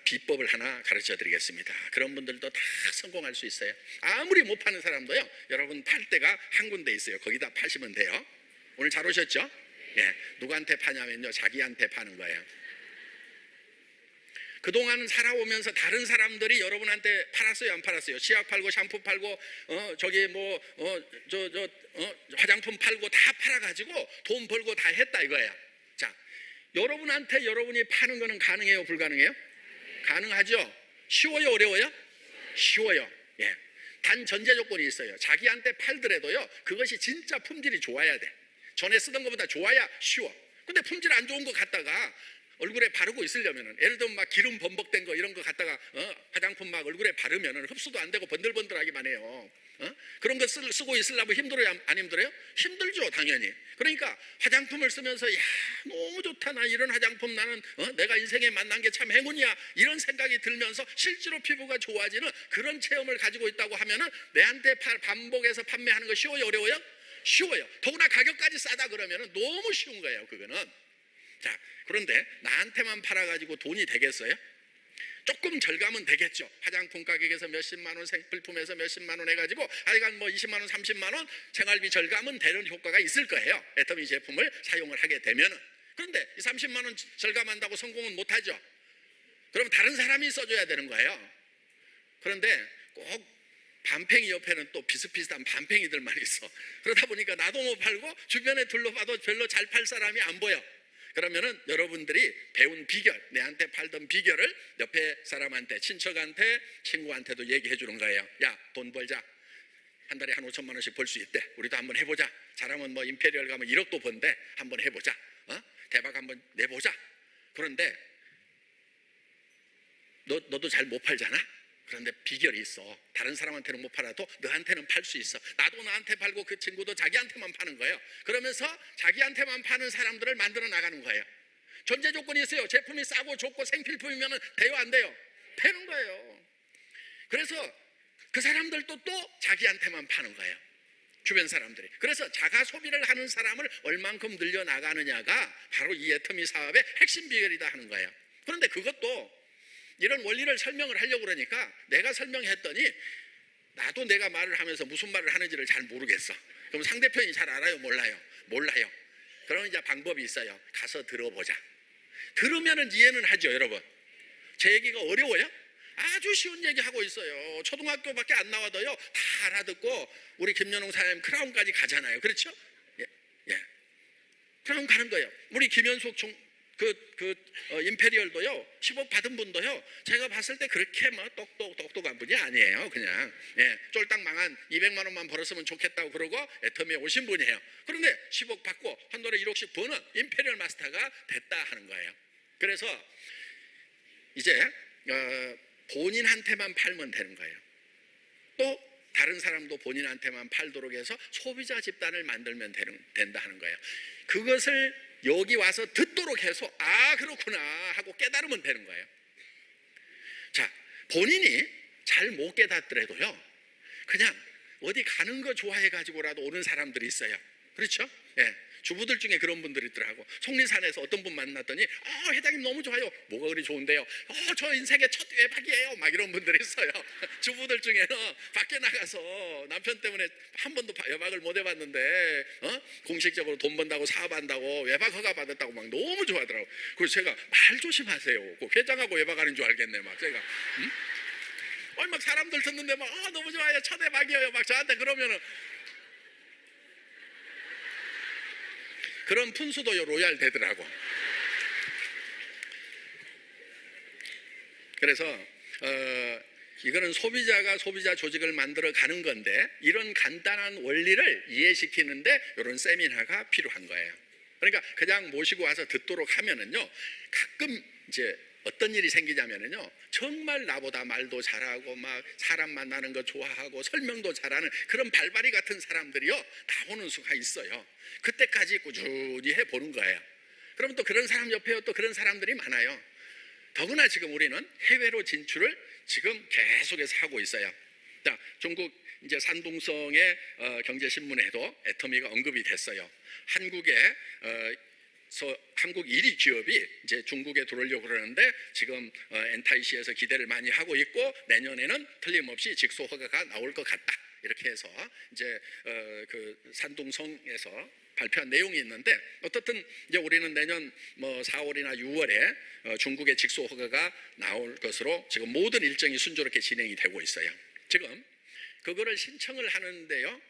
비법을 하나 가르쳐 드리겠습니다. 그런 분들도 다 성공할 수 있어요. 아무리 못 파는 사람도요, 여러분 팔 데가 한 군데 있어요. 거기다 파시면 돼요. 오늘 잘 오셨죠? 예, 누구한테 파냐면요, 자기한테 파는 거예요. 그동안 살아오면서 다른 사람들이 여러분한테 팔았어요, 안 팔았어요? 치약 팔고 샴푸 팔고 화장품 팔고 다 팔아가지고 돈 벌고 다 했다 이거예요. 자, 여러분한테 여러분이 파는 거는 가능해요, 불가능해요? 가능하죠? 쉬워요, 어려워요? 쉬워요. 예. 단 전제 조건이 있어요. 자기한테 팔더라도요, 그것이 진짜 품질이 좋아야 돼. 전에 쓰던 것보다 좋아야 쉬워. 근데 품질 안 좋은 거 갖다가 얼굴에 바르고 있으려면은, 예를 들면 막 기름 범벅된 거 이런 거 갖다가 화장품 막 얼굴에 바르면은 흡수도 안 되고 번들번들하기만 해요. 그런 거 쓰고 있으려면 힘들어요, 안 힘들어요? 힘들죠, 당연히. 그러니까 화장품을 쓰면서 야, 너무 좋다, 나 이런 화장품 나는 내가 인생에 만난 게 참 행운이야, 이런 생각이 들면서 실제로 피부가 좋아지는 그런 체험을 가지고 있다고 하면은 내한테 반복해서 판매하는 거 쉬워요, 어려워요? 쉬워요. 더구나 가격까지 싸다 그러면은 너무 쉬운 거예요, 그거는. 자, 그런데 나한테만 팔아가지고 돈이 되겠어요? 조금 절감은 되겠죠. 화장품 가격에서 몇십만 원, 생필품에서 몇십만 원 해가지고 하여간 뭐 20만 원, 30만 원 생활비 절감은 되는 효과가 있을 거예요. 애터미 제품을 사용을 하게 되면은. 그런데 이 30만 원 절감한다고 성공은 못하죠. 그럼 다른 사람이 써줘야 되는 거예요. 그런데 꼭 반팽이 옆에는 또 비슷비슷한 반팽이들만 있어. 그러다 보니까 나도 못 팔고 주변에 둘러봐도 별로 잘 팔 사람이 안 보여. 그러면은 여러분들이 배운 비결, 내한테 팔던 비결을 옆에 사람한테, 친척한테, 친구한테도 얘기해 주는 거예요. 야, 돈 벌자. 한 달에 한 5천만 원씩 벌 수 있대. 우리도 한번 해보자. 잘하면 뭐 임페리얼 가면 1억도 번대. 한번 해보자. 대박 한번 내보자. 그런데 너도 잘 못 팔잖아? 그런데 비결이 있어. 다른 사람한테는 못 팔아도 너한테는 팔 수 있어. 나도 나한테 팔고 그 친구도 자기한테만 파는 거예요. 그러면서 자기한테만 파는 사람들을 만들어 나가는 거예요. 전제 조건이 있어요. 제품이 싸고 좋고 생필품이면 돼요, 안 돼요? 되는 거예요. 그래서 그 사람들도 또 자기한테만 파는 거예요. 주변 사람들이. 그래서 자가 소비를 하는 사람을 얼만큼 늘려나가느냐가 바로 이 애터미 사업의 핵심 비결이다 하는 거예요. 그런데 그것도 이런 원리를 설명을 하려고 그러니까 내가 설명했더니 나도 내가 말을 하면서 무슨 말을 하는지를 잘 모르겠어. 그럼 상대편이 잘 알아요? 몰라요? 몰라요. 그럼 이제 방법이 있어요. 가서 들어보자. 들으면은 이해는 하죠, 여러분. 제 얘기가 어려워요? 아주 쉬운 얘기 하고 있어요. 초등학교밖에 안 나와도요 다 알아듣고 우리 김연웅 사장님 크라운까지 가잖아요. 그렇죠? 예. 크라운 가는 거예요. 우리 김현숙 임페리얼도요 10억 받은 분도요 제가 봤을 때 그렇게 뭐 똑똑한 분이 아니에요. 그냥 쫄딱 망한 200만 원만 벌었으면 좋겠다고 그러고 애터미에 오신 분이에요. 그런데 10억 받고 한 달에 1억씩 버는 임페리얼 마스터가 됐다 하는 거예요. 그래서 이제 본인한테만 팔면 되는 거예요. 또 다른 사람도 본인한테만 팔도록 해서 소비자 집단을 만들면 된다 하는 거예요. 그것을 여기 와서 듣도록 해서 아 그렇구나 하고 깨달으면 되는 거예요. 자, 본인이 잘 못 깨닫더라도요 그냥 어디 가는 거 좋아해가지고라도 오는 사람들이 있어요. 그렇죠? 예. 주부들 중에 그런 분들이 있더라고. 속리산에서 어떤 분 만났더니 회장님 너무 좋아요. 뭐가 그리 좋은데요? 저 인생의 첫 외박이에요. 막 이런 분들이 있어요. 주부들 중에는 밖에 나가서 남편 때문에 한 번도 외박을 못 해봤는데 공식적으로 돈 번다고 사업한다고 외박 허가 받았다고 막 너무 좋아하더라고. 그래서 제가 말 조심하세요. 꼭 회장하고 외박하는 줄 알겠네. 막 제가 막 사람들 듣는데 막 너무 좋아요. 첫 외박이에요. 막 저한테 그러면은 그런 푼수도 로얄 되더라고. 그래서 이거는 소비자가 소비자 조직을 만들어 가는 건데 이런 간단한 원리를 이해시키는데 이런 세미나가 필요한 거예요. 그러니까 그냥 모시고 와서 듣도록 하면은요 가끔 이제 어떤 일이 생기냐면은요 정말 나보다 말도 잘하고 막 사람 만나는 거 좋아하고 설명도 잘하는 그런 발발이 같은 사람들이요 나오는 수가 있어요. 그때까지 꾸준히 해보는 거예요. 그럼 또 그런 사람 옆에 또 그런 사람들이 많아요. 더구나 지금 우리는 해외로 진출을 지금 계속해서 하고 있어요. 자, 중국 이제 산둥성의 경제신문에도 애터미가 언급이 됐어요. 한국 1위 기업이 이제 중국에 들어오려고 그러는데 지금 NTIC에서 기대를 많이 하고 있고 내년에는 틀림없이 직소 허가가 나올 것 같다. 이렇게 해서 이제 그 산둥성에서 발표한 내용이 있는데 어떻든 이제 우리는 내년 뭐 4월이나 6월에 중국의 직소 허가가 나올 것으로 지금 모든 일정이 순조롭게 진행이 되고 있어요. 지금 그거를 신청을 하는데요.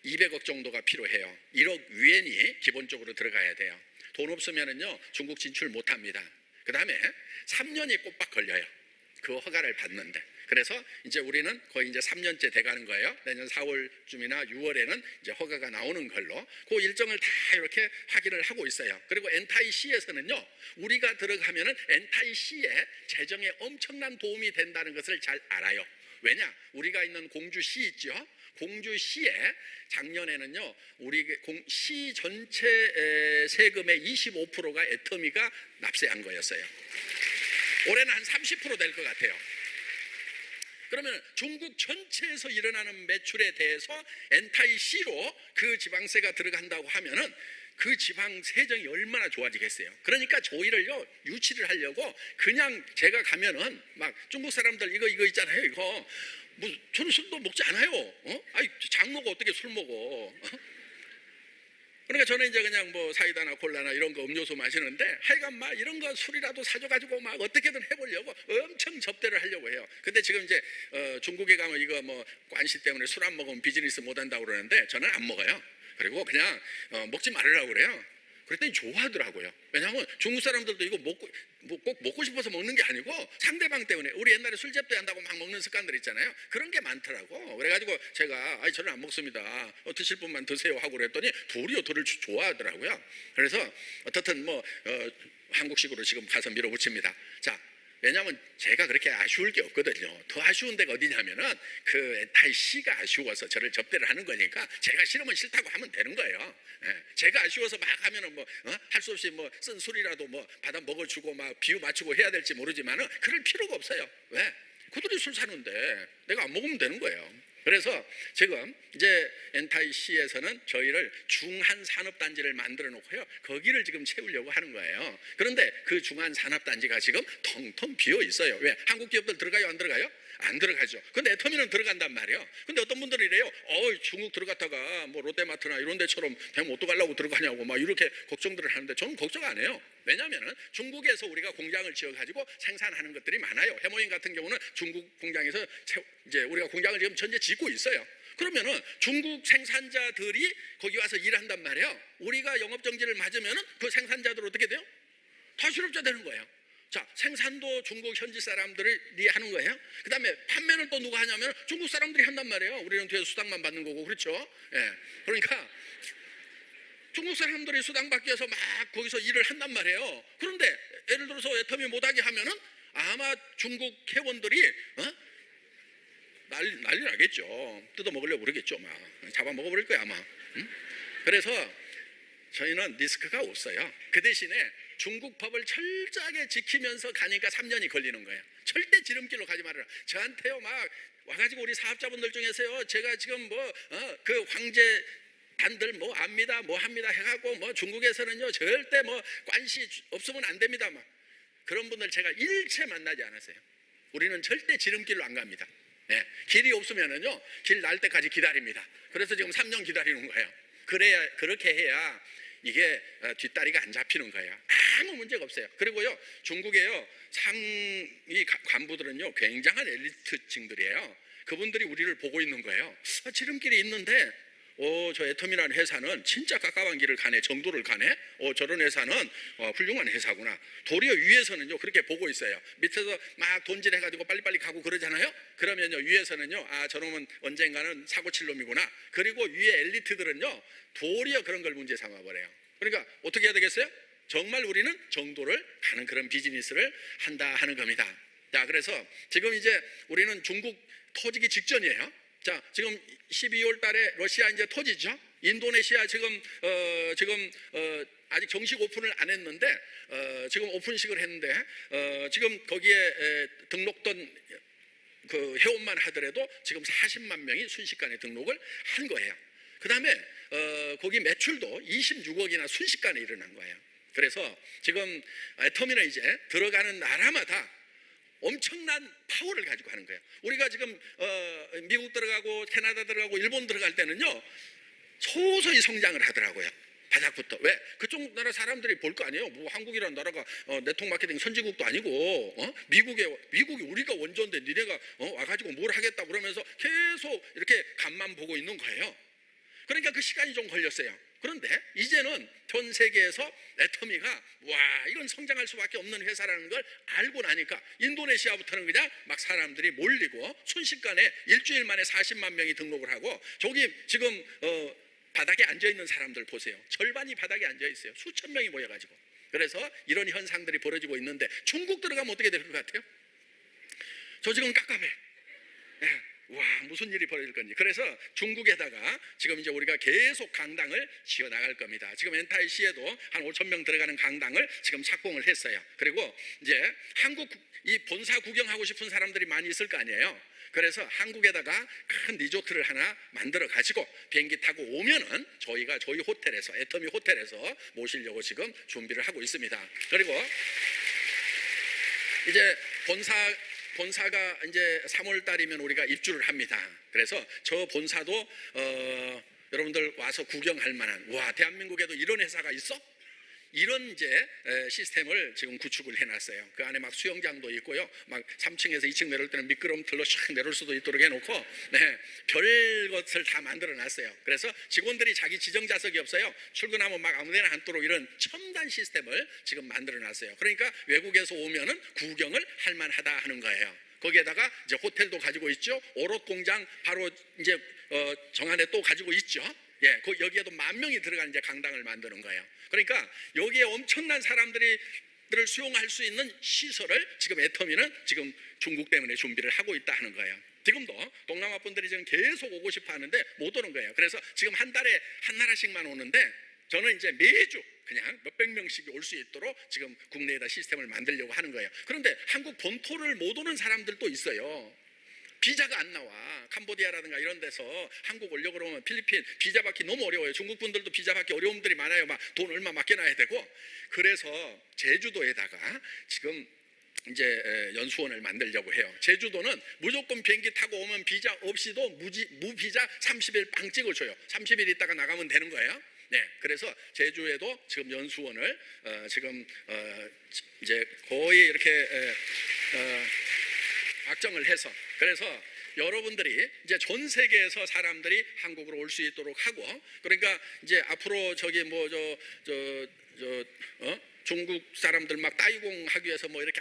200억 정도가 필요해요. 1억 위엔이 기본적으로 들어가야 돼요. 돈 없으면은요 중국 진출 못합니다. 그 다음에 3년이 꼬박 걸려요. 그 허가를 받는데. 그래서 이제 우리는 거의 이제 3년째 돼가는 거예요. 내년 4월쯤이나 6월에는 이제 허가가 나오는 걸로 그 일정을 다 이렇게 확인을 하고 있어요. 그리고 NTIC에서는요 우리가 들어가면은 NTIC에 재정에 엄청난 도움이 된다는 것을 잘 알아요. 왜냐? 우리가 있는 공주시 있죠. 공주시에 작년에는요 우리 시 전체 세금의 25%가 애터미가 납세한 거였어요. 올해는 한 30% 될 것 같아요. 그러면 중국 전체에서 일어나는 매출에 대해서 NTIC로 그 지방세가 들어간다고 하면은 그 지방 세정이 얼마나 좋아지겠어요. 그러니까 조이를요 유치를 하려고 그냥 제가 가면은 막 중국 사람들 이거 있잖아요. 이거 뭐 저는 술도 먹지 않아요. 아니 장모가 어떻게 술 먹어? 그러니까 저는 이제 그냥 뭐 사이다나 콜라나 이런 거 음료수 마시는데 하여간 막 이런 거 술이라도 사줘가지고 막 어떻게든 해보려고 엄청 접대를 하려고 해요. 근데 지금 이제 중국에 가면 이거 뭐 관시 때문에 술 안 먹으면 비즈니스 못 한다고 그러는데 저는 안 먹어요. 그리고 그냥 먹지 말으라고 그래요. 그랬더니 좋아하더라고요. 왜냐하면 중국 사람들도 이거 꼭 먹고 싶어서 먹는 게 아니고 상대방 때문에 우리 옛날에 술 접대한다고 막 먹는 습관들 있잖아요. 그런 게 많더라고. 그래가지고 제가 저는 안 먹습니다. 드실 분만 드세요 하고 그랬더니 도리어 저를 좋아하더라고요. 그래서 어떻든 뭐 한국식으로 지금 가서 밀어붙입니다. 자. 왜냐하면 제가 그렇게 아쉬울 게 없거든요. 더 아쉬운 데가 어디냐면은 그 엔타이 씨가 아쉬워서 저를 접대를 하는 거니까 제가 싫으면 싫다고 하면 되는 거예요. 제가 아쉬워서 막 하면은 뭐 할 수 없이 뭐 쓴 술이라도 뭐 받아 먹어주고 막 비유 맞추고 해야 될지 모르지만은 그럴 필요가 없어요. 왜? 그들이 술 사는데 내가 안 먹으면 되는 거예요. 그래서 지금 이제 엔타이시에서는 저희를 중한산업단지를 만들어 놓고요. 거기를 지금 채우려고 하는 거예요. 그런데 그 중한산업단지가 지금 텅텅 비어 있어요. 왜? 한국 기업들 들어가요? 안 들어가요? 안 들어가죠. 근데 애터미는 들어간단 말이에요. 근데 어떤 분들이 이래요. 중국 들어갔다가 뭐 롯데마트나 이런 데처럼 되면 어떡하려고 들어가냐고 막 이렇게 걱정들을 하는데 저는 걱정 안 해요. 왜냐하면 중국에서 우리가 공장을 지어가지고 생산하는 것들이 많아요. 해모인 같은 경우는 중국 공장에서 이제 우리가 공장을 지금 전체 짓고 있어요. 그러면은 중국 생산자들이 거기 와서 일한단 말이에요. 우리가 영업정지를 맞으면은 그 생산자들 어떻게 돼요? 다 실업자 되는 거예요. 자, 생산도 중국 현지 사람들이 하는 거예요. 그 다음에 판매는 또 누가 하냐면 중국 사람들이 한단 말이에요. 우리는 뒤에서 수당만 받는 거고, 그렇죠? 예. 그러니까 중국 사람들이 수당 받기 위해서 막 거기서 일을 한단 말이에요. 그런데 예를 들어서 애터미 못하게 하면은 아마 중국 회원들이 난리 나겠죠. 뜯어 먹으려고 그러겠죠. 막 잡아 먹어버릴 거야 아마. 그래서 저희는 리스크가 없어요. 그 대신에 중국 법을 철저하게 지키면서 가니까 3년이 걸리는 거예요. 절대 지름길로 가지 말아라. 저한테요 막 와가지고 우리 사업자분들 중에서요 제가 지금 그 황제 단들 뭐 압니다 뭐 합니다 해갖고 뭐 중국에서는요 절대 뭐 관시 없으면 안 됩니다 막 그런 분들 제가 일체 만나지 않았어요. 우리는 절대 지름길로 안 갑니다. 네. 길이 없으면은요 길 날 때까지 기다립니다. 그래서 지금 3년 기다리는 거예요. 그렇게 해야 이게 뒷다리가 안 잡히는 거예요. 아무 문제가 없어요. 그리고요 중국에요 상위 간부들은요 굉장한 엘리트층들이에요. 그분들이 우리를 보고 있는 거예요. 지름길이 있는데 저 애터미라는 회사는 진짜 깝깝한 길을 가네, 정도를 가네. 저런 회사는 훌륭한 회사구나. 도리어 위에서는요 그렇게 보고 있어요. 밑에서 막 돈질해가지고 빨리빨리 가고 그러잖아요. 그러면요 위에서는요 저놈은 언젠가는 사고 칠 놈이구나. 그리고 위에 엘리트들은요 도리어 그런 걸 문제 삼아버려요. 그러니까 어떻게 해야 되겠어요? 정말 우리는 정도를 가는 그런 비즈니스를 한다 하는 겁니다. 자, 그래서 지금 이제 우리는 중국 터지기 직전이에요. 자, 지금 12월 달에 러시아 이제 터지죠. 인도네시아 지금 아직 정식 오픈을 안 했는데 지금 오픈식을 했는데 지금 거기에 등록된 그 회원만 하더라도 지금 40만 명이 순식간에 등록을 한 거예요. 그 다음에 거기 매출도 26억이나 순식간에 일어난 거예요. 그래서 지금 애터미는 이제 들어가는 나라마다 엄청난 파워를 가지고 하는 거예요. 우리가 지금 미국 들어가고 캐나다 들어가고 일본 들어갈 때는요 소소히 성장을 하더라고요. 바닥부터. 왜? 그쪽 나라 사람들이 볼 거 아니에요. 뭐 한국이라는 나라가 네트워크 마케팅 선진국도 아니고 미국이 우리가 원조인데 니네가 와가지고 뭘 하겠다 그러면서 계속 이렇게 간만 보고 있는 거예요. 그러니까 그 시간이 좀 걸렸어요. 그런데 이제는 전 세계에서 애터미가 와 이건 성장할 수밖에 없는 회사라는 걸 알고 나니까 인도네시아부터는 그냥 막 사람들이 몰리고 순식간에 일주일 만에 40만 명이 등록을 하고 저기 지금 바닥에 앉아있는 사람들 보세요. 절반이 바닥에 앉아있어요. 수천 명이 모여가지고. 그래서 이런 현상들이 벌어지고 있는데 중국 들어가면 어떻게 될 것 같아요? 저 지금 깝깝해. 네. 와 무슨 일이 벌어질 건지. 그래서 중국에다가 지금 이제 우리가 계속 강당을 지어 나갈 겁니다. 지금 엔타이시에도 한 5천 명 들어가는 강당을 지금 착공을 했어요. 그리고 이제 한국 이 본사 구경하고 싶은 사람들이 많이 있을 거 아니에요. 그래서 한국에다가 큰 리조트를 하나 만들어 가지고 비행기 타고 오면은 저희가 저희 호텔에서, 애터미 호텔에서 모시려고 지금 준비를 하고 있습니다. 그리고 이제 본사가 이제 3월 달이면 우리가 입주를 합니다. 그래서 저 본사도 여러분들 와서 구경할 만한, 와, 대한민국에도 이런 회사가 있어? 이런 이제 시스템을 지금 구축을 해놨어요. 그 안에 막 수영장도 있고요. 막 3층에서 2층 내려올 때는 미끄럼틀로 샥 내려올 수도 있도록 해놓고, 네, 별 것을 다 만들어놨어요. 그래서 직원들이 자기 지정자석이 없어요. 출근하면 막 아무데나 앉도록 이런 첨단 시스템을 지금 만들어놨어요. 그러니까 외국에서 오면은 구경을 할 만하다 하는 거예요. 거기에다가 이제 호텔도 가지고 있죠. 오롯 공장 바로 이제 정안에 또 가지고 있죠. 예, 여기에도 10,000명이 들어간 이제 강당을 만드는 거예요. 그러니까 여기에 엄청난 사람들을 수용할 수 있는 시설을 지금 애터미는 지금 중국 때문에 준비를 하고 있다 하는 거예요. 지금도 동남아 분들이 지금 계속 오고 싶어 하는데 못 오는 거예요. 그래서 지금 한 달에 한 나라씩만 오는데 저는 이제 매주 그냥 몇백 명씩 올 수 있도록 지금 국내에다 시스템을 만들려고 하는 거예요. 그런데 한국 본토를 못 오는 사람들도 있어요. 비자가 안 나와. 캄보디아라든가 이런 데서 한국 오려고 그러면 필리핀 비자 받기 너무 어려워요. 중국 분들도 비자 받기 어려움들이 많아요. 막 돈 얼마 맡겨놔야 되고. 그래서 제주도에다가 지금 이제 연수원을 만들려고 해요. 제주도는 무조건 비행기 타고 오면 비자 없이도 무비자 30일 빵 찍어줘요. 30일 있다가 나가면 되는 거예요. 네, 그래서 제주에도 지금 연수원을 지금 이제 거의 이렇게 확정을 해서, 그래서 여러분들이 이제 전 세계에서 사람들이 한국으로 올 수 있도록 하고, 그러니까 이제 앞으로 저기 뭐 중국 사람들 막 따이공 하기 위해서 뭐 이렇게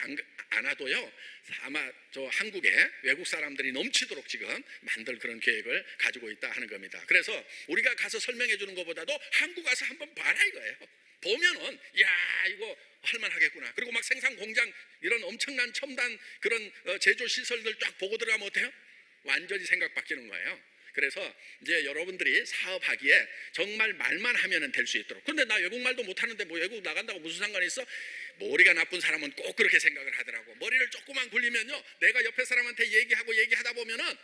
안 와도요, 아마 저 한국에 외국 사람들이 넘치도록 지금 만들 그런 계획을 가지고 있다 하는 겁니다. 그래서 우리가 가서 설명해 주는 것보다도 한국 가서 한번 봐라 이거예요. 보면은 야, 이거 할만하겠구나. 그리고 막 생산 공장 이런 엄청난 첨단 그런 제조 시설들 쫙 보고 들어가면 어때요? 완전히 생각 바뀌는 거예요. 그래서 이제 여러분들이 사업하기에 정말 말만 하면은 될 수 있도록. 근데 나 외국말도 못하는데 뭐 외국 나간다고 무슨 상관이 있어? 머리가 나쁜 사람은 꼭 그렇게 생각을 하더라고. 머리를 조금만 굴리면요, 내가 옆에 사람한테 얘기하다 보면은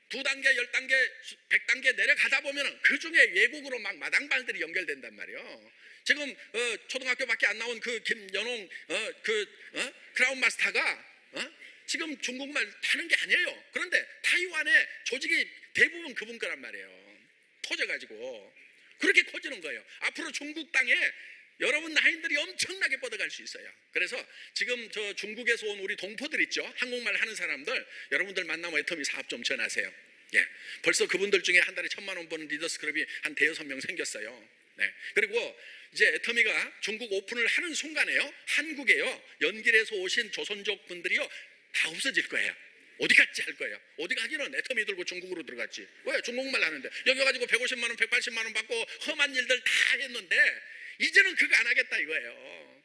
2단계, 10단계, 100단계 내려가다 보면은 그 중에 외국으로 막 마당발들이 연결된단 말이에요. 지금 초등학교밖에 안 나온 그 김연홍 크라운 마스터가 지금 중국말 하는 게 아니에요. 그런데 타이완의 조직이 대부분 그분 거란 말이에요. 터져가지고 그렇게 커지는 거예요. 앞으로 중국 땅에 여러분 나인들이 엄청나게 뻗어갈 수 있어요. 그래서 지금 저 중국에서 온 우리 동포들 있죠, 한국말 하는 사람들, 여러분들 만나면 애터미 사업 좀 전하세요. 예, 벌써 그분들 중에 한 달에 1,000만 원 버는 리더스 클럽이 한 5-6명 생겼어요. 네. 그리고 이제 애터미가 중국 오픈을 하는 순간에요, 한국에요 연길에서 오신 조선족 분들이요 다 없어질 거예요. 어디 갔지 할 거예요. 어디 가기는 애터미 들고 중국으로 들어갔지. 왜? 중국말 하는데. 여기 가지고 150만 원, 180만 원 받고 험한 일들 다 했는데 이제는 그거 안 하겠다 이거예요.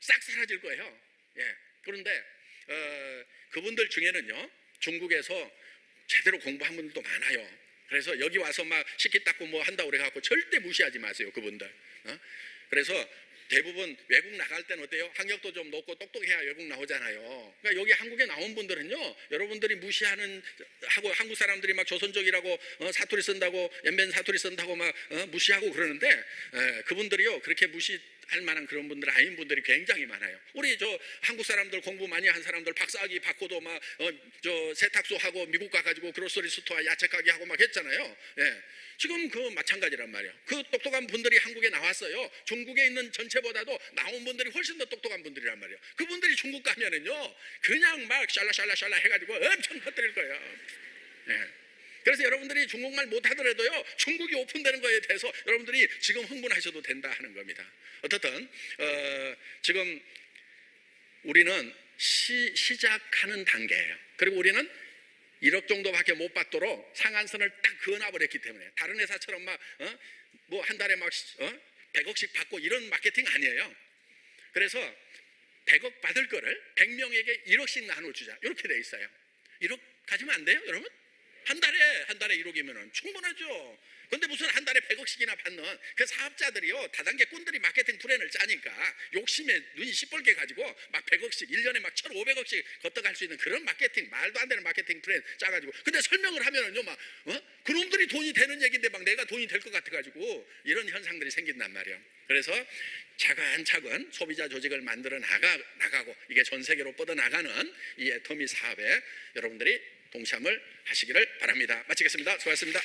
싹 사라질 거예요. 예. 그런데 그분들 중에는요, 중국에서 제대로 공부한 분들도 많아요. 그래서 여기 와서 막 식기 닦고 뭐 한다고 그래갖고 절대 무시하지 마세요, 그분들. 그래서 대부분 외국 나갈 때는 어때요? 학력도 좀 높고 똑똑해야 외국 나오잖아요. 그러니까 여기 한국에 나온 분들은요, 여러분들이 무시하는 하고 한국 사람들이 막 조선족이라고 사투리 쓴다고, 연변 사투리 쓴다고 막 무시하고 그러는데 그분들이요 그렇게 무시할 만한 그런 분들 아닌 분들이 굉장히 많아요. 우리 저 한국 사람들 공부 많이 한 사람들 박사학위 받고도 막 저 세탁소 하고 미국 가가지고 그로서리 스토어 야채 가게 하고 막 했잖아요. 예. 지금 그 마찬가지란 말이에요. 그 똑똑한 분들이 한국에 나왔어요. 중국에 있는 전체보다도 나온 분들이 훨씬 더 똑똑한 분들이란 말이에요. 그분들이 중국 가면은요 그냥 막 샬라샬라샬라 해가지고 엄청 퍼뜨릴 거예요. 예. 그래서 여러분들이 중국말 못하더라도요 중국이 오픈되는 거에 대해서 여러분들이 지금 흥분하셔도 된다 하는 겁니다. 어떻든 지금 우리는 시작하는 단계예요. 그리고 우리는 1억 정도밖에 못 받도록 상한선을 딱 그어놔버렸기 때문에, 다른 회사처럼 막 뭐 한 달에 막 100억씩 받고 이런 마케팅 아니에요. 그래서 100억 받을 거를 100명에게 1억씩 나눠주자 이렇게 돼 있어요. 1억 가지면 안 돼요, 여러분? 한 달에 1억이면 충분하죠. 근데 무슨 한 달에 100억씩이나 받는 그 사업자들이요, 다단계 꾼들이 마케팅 플랜을 짜니까 욕심에 눈이 시뻘게 가지고 막 100억씩 1년에 막 1,500억씩 걷어갈 수 있는 그런 마케팅, 말도 안 되는 마케팅 플랜 짜가지고, 근데 설명을 하면은요 막 그놈들이 돈이 되는 얘기인데 막 내가 돈이 될 것 같아가지고 이런 현상들이 생긴단 말이에요. 그래서 차근차근 소비자 조직을 만들어 나가고 이게 전 세계로 뻗어나가는 이 애터미 사업에 여러분들이 동참을 하시기를 바랍니다. 마치겠습니다. 수고하셨습니다.